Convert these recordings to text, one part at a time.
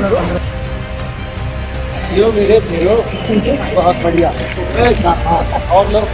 मेरे बहुत बढ़िया। और लोग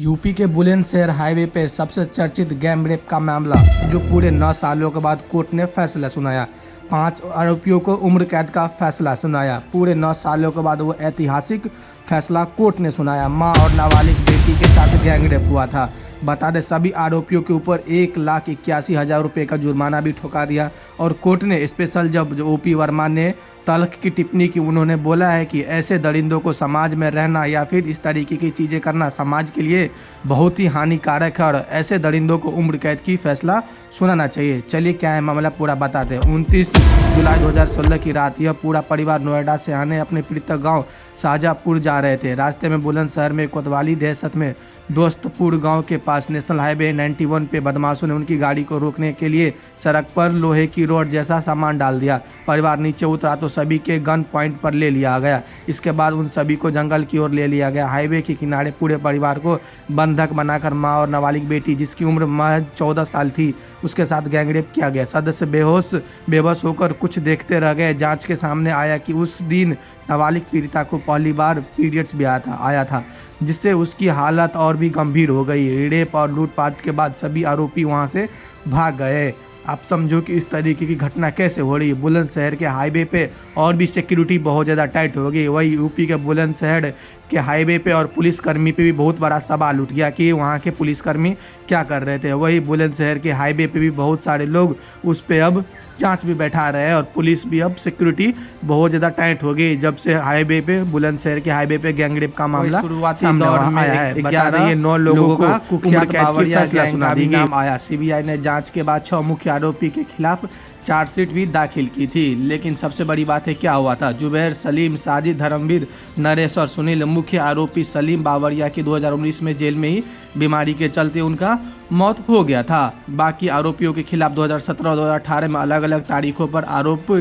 यूपी के बुलंदशहर हाईवे पे सबसे चर्चित गैंग रेप का मामला, जो पूरे 9 सालों के बाद कोर्ट ने फैसला सुनाया। 5 आरोपियों को उम्र कैद का फैसला सुनाया। पूरे 9 सालों के बाद वो ऐतिहासिक फैसला कोर्ट ने सुनाया। मां और नाबालिग बेटी के साथ गैंग रेप हुआ था। बता दें, सभी आरोपियों के ऊपर 1,81,000 रुपये का जुर्माना भी ठुका दिया। और कोर्ट ने स्पेशल जज ओपी वर्मा ने तल्ख की टिप्पणी की। उन्होंने बोला है कि ऐसे दरिंदों को समाज में रहना या फिर इस तरीके की चीज़ें करना समाज के लिए बहुत ही हानिकारक है और ऐसे दरिंदों को उम्र कैद की फैसला सुनाना चाहिए। चलिए क्या है मामला पूरा बताते हैं। 29 जुलाई 2016 की रात यह पूरा परिवार नोएडा से आने अपने पीड़ित गांव शाहजहाँपुर जा रहे थे। रास्ते में बुलंदशहर में कोतवाली दहशत में दोस्तपुर गांव के पास नेशनल हाईवे 91 पे बदमाशों ने उनकी गाड़ी को रोकने के लिए सड़क पर लोहे की रॉड जैसा सामान डाल दिया। परिवार नीचे उतरा तो सभी के गन पॉइंट पर ले लिया गया। इसके बाद उन सभी को जंगल की ओर ले लिया गया। हाईवे के किनारे पूरे परिवार को बंधक बनाकर मां और नाबालिग बेटी, जिसकी उम्र महज 14 साल थी, उसके साथ गैंगरेप किया गया। सदस्य बेबस होकर कुछ देखते रह गए। जांच के सामने आया कि उस दिन नाबालिग पीड़िता को पहली बार पीरियड्स भी आया था, जिससे उसकी हालत और भी गंभीर हो गई। रेप और लूटपाट के बाद सभी आरोपी वहां से भाग गए। आप समझो कि इस तरीके की घटना कैसे हो रही है। बुलंदशहर के हाईवे पे और भी सिक्योरिटी बहुत ज़्यादा टाइट हो गई। वही यूपी के बुलंदशहर के हाईवे पे और पुलिसकर्मी पे भी बहुत बड़ा सवाल उठ गया कि वहाँ के पुलिसकर्मी क्या कर रहे थे। वही बुलंदशहर के हाईवे पे भी बहुत सारे लोग उस पर अब जांच भी बैठा रहे हैं और पुलिस भी अब सिक्योरिटी बहुत ज़्यादा टाइट हो गई जब से हाईवे पे बुलंदशहर के हाईवे पे गैंगरेप का मामला शुरुआती दौर में आया है। बता दें, ये 9 लोगों को उम्र कैद की फैसला सुना दी गई आया। सीबीआई ने जांच के बाद 6 मुख्य आरोपी के खिलाफ चार्जशीट भी दाखिल की थी। लेकिन सबसे बड़ी बात है क्या हुआ था। जुबैर, सलीम, साजिद, धर्मवीर, नरेश और सुनील मुख्य आरोपी सलीम बावरिया की 2019 में जेल में ही बीमारी के चलते उनका मौत हो गया था। बाकी आरोपियों के खिलाफ 2017 और 2018 में अलग अलग तारीखों पर आरोप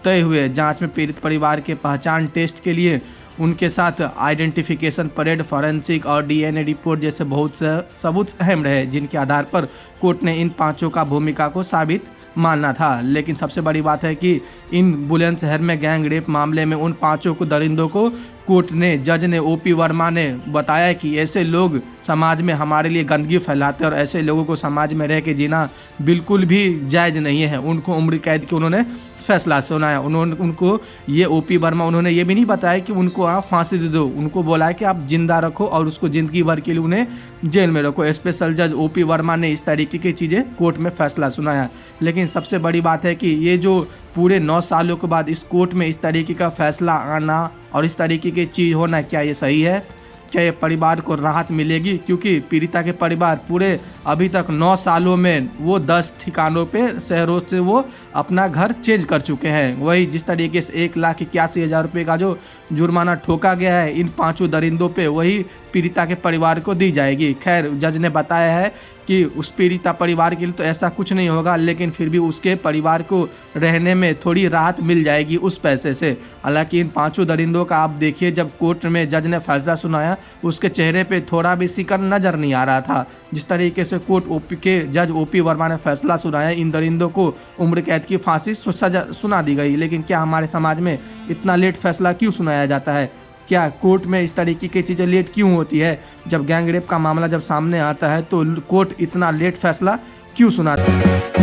तय हुए। जांच में पीड़ित परिवार के पहचान टेस्ट के लिए उनके साथ आइडेंटिफिकेशन परेड, फॉरेंसिक और डीएनए रिपोर्ट जैसे बहुत से सबूत अहम रहे, जिनके आधार पर कोर्ट ने इन 5 का भूमिका को साबित मानना था। लेकिन सबसे बड़ी बात है कि इन बुलंदशहर में गैंग रेप मामले में उन 5 को दरिंदों को कोर्ट ने, जज ने, ओपी वर्मा ने बताया कि ऐसे लोग समाज में हमारे लिए गंदगी फैलाते हैं और ऐसे लोगों को समाज में रह के जीना बिल्कुल भी जायज़ नहीं है। उनको उम्र कैद की उन्होंने फैसला सुनाया। उनको ये ओपी वर्मा उन्होंने ये भी नहीं बताया कि उनको आप फांसी दे दो। उनको बोला है कि आप जिंदा रखो और उसको ज़िंदगी भर के लिए उन्हें जेल में रखो। स्पेशल जज ओपी वर्मा ने इस तरीके की चीज़ें कोर्ट में फैसला सुनाया। लेकिन सबसे बड़ी बात है कि ये जो पूरे 9 सालों के बाद इस कोर्ट में इस तरीके का फैसला आना और इस तरीके की चीज़ होना, क्या ये सही है? क्या ये परिवार को राहत मिलेगी? क्योंकि पीड़िता के परिवार पूरे अभी तक 9 सालों में वो 10 ठिकानों पे शहरों से वो अपना घर चेंज कर चुके हैं। वही जिस तरीके से 1,81,000 रुपये का जो जुर्माना ठोका गया है इन 5 दरिंदों पे, वही पीड़िता के परिवार को दी जाएगी। खैर, जज ने बताया है कि उस पीड़िता परिवार के लिए तो ऐसा कुछ नहीं होगा, लेकिन फिर भी उसके परिवार को रहने में थोड़ी राहत मिल जाएगी उस पैसे से। हालांकि इन 5 दरिंदों का आप देखिए, जब कोर्ट में जज ने फैसला सुनाया उसके चेहरे पे थोड़ा भी सिकन नज़र नहीं आ रहा था। जिस तरीके से कोर्ट ओपी के जज ओपी वर्मा ने फैसला सुनाया, इन दरिंदों को उम्र कैद की फांसी सजा सुना दी गई। लेकिन क्या हमारे समाज में इतना लेट फैसला क्यों सुनाया जाता है? क्या कोर्ट में इस तरीके की चीज़ें लेट क्यों होती है? जब गैंग रेप का मामला जब सामने आता है तो कोर्ट इतना लेट फैसला क्यों सुनाता है?